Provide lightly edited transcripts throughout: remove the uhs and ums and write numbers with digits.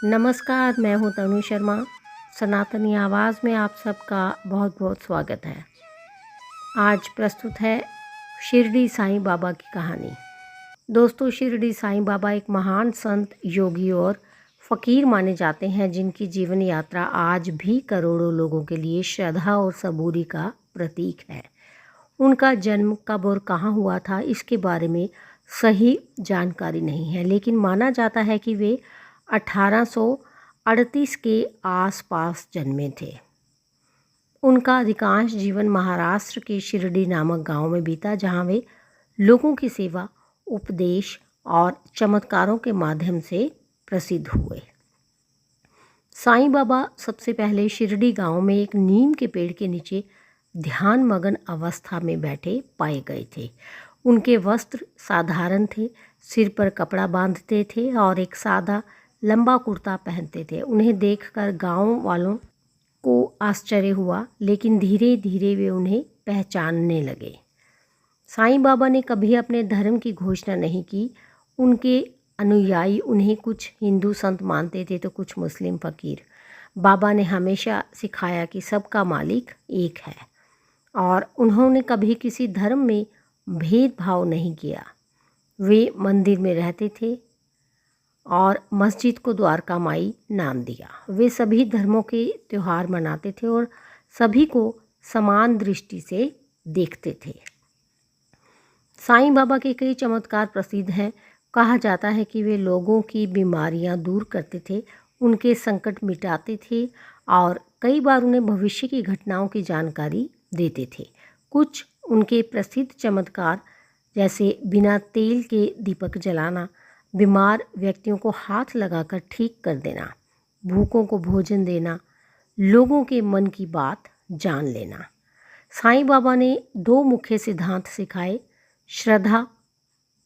नमस्कार, मैं हूँ तनु शर्मा। सनातनी आवाज़ में आप सबका बहुत बहुत स्वागत है। आज प्रस्तुत है शिरडी साईं बाबा की कहानी। दोस्तों, शिरडी साईं बाबा एक महान संत, योगी और फ़कीर माने जाते हैं, जिनकी जीवन यात्रा आज भी करोड़ों लोगों के लिए श्रद्धा और सबूरी का प्रतीक है। उनका जन्म कब और कहाँ हुआ था, इसके बारे में सही जानकारी नहीं है, लेकिन माना जाता है कि वे 1838 के आसपास जन्मे थे। उनका अधिकांश जीवन महाराष्ट्र के शिरडी नामक गांव में बीता, जहां वे लोगों की सेवा, उपदेश और चमत्कारों के माध्यम से प्रसिद्ध हुए। साईं बाबा सबसे पहले शिरडी गांव में एक नीम के पेड़ के नीचे ध्यान मगन अवस्था में बैठे पाए गए थे। उनके वस्त्र साधारण थे, सिर पर कपड़ा बांधते थे और एक सादा लंबा कुर्ता पहनते थे। उन्हें देखकर गांव वालों को आश्चर्य हुआ, लेकिन धीरे धीरे वे उन्हें पहचानने लगे। साईं बाबा ने कभी अपने धर्म की घोषणा नहीं की। उनके अनुयायी उन्हें कुछ हिंदू संत मानते थे तो कुछ मुस्लिम फ़कीर। बाबा ने हमेशा सिखाया कि सबका मालिक एक है और उन्होंने कभी किसी धर्म में भेदभाव नहीं किया। वे मंदिर में रहते थे और मस्जिद को द्वारका माई नाम दिया। वे सभी धर्मों के त्यौहार मनाते थे और सभी को समान दृष्टि से देखते थे। साईं बाबा के कई चमत्कार प्रसिद्ध हैं। कहा जाता है कि वे लोगों की बीमारियां दूर करते थे, उनके संकट मिटाते थे और कई बार उन्हें भविष्य की घटनाओं की जानकारी देते थे। कुछ उनके प्रसिद्ध चमत्कार जैसे बिना तेल के दीपक जलाना, बीमार व्यक्तियों को हाथ लगाकर ठीक कर देना, भूखों को भोजन देना, लोगों के मन की बात जान लेना। साईं बाबा ने दो मुख्य सिद्धांत सिखाए, श्रद्धा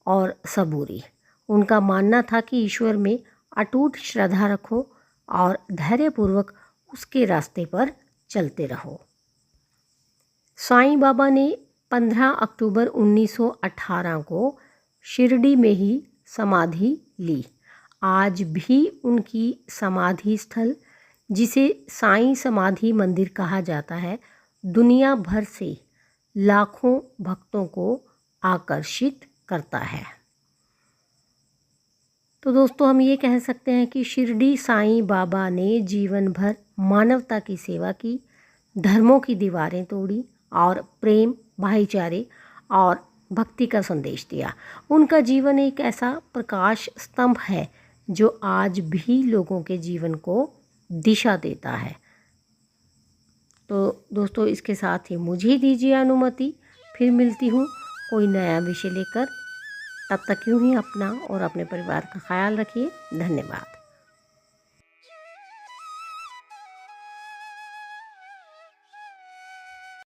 और सबूरी। उनका मानना था कि ईश्वर में अटूट श्रद्धा रखो और धैर्यपूर्वक उसके रास्ते पर चलते रहो। साईं बाबा ने 15 अक्टूबर 1918 को शिरडी में ही समाधि ली। आज भी उनकी समाधि स्थल, जिसे साईं समाधि मंदिर कहा जाता है, दुनिया भर से लाखों भक्तों को आकर्षित करता है। तो दोस्तों, हम ये कह सकते हैं कि शिरडी साईं बाबा ने जीवन भर मानवता की सेवा की, धर्मों की दीवारें तोड़ी और प्रेम, भाईचारे और भक्ति का संदेश दिया। उनका जीवन एक ऐसा प्रकाश स्तंभ है जो आज भी लोगों के जीवन को दिशा देता है। तो दोस्तों, इसके साथ ही मुझे दीजिए अनुमति। फिर मिलती हूँ कोई नया विषय लेकर। तब तक यूँ ही अपना और अपने परिवार का ख्याल रखिए। धन्यवाद।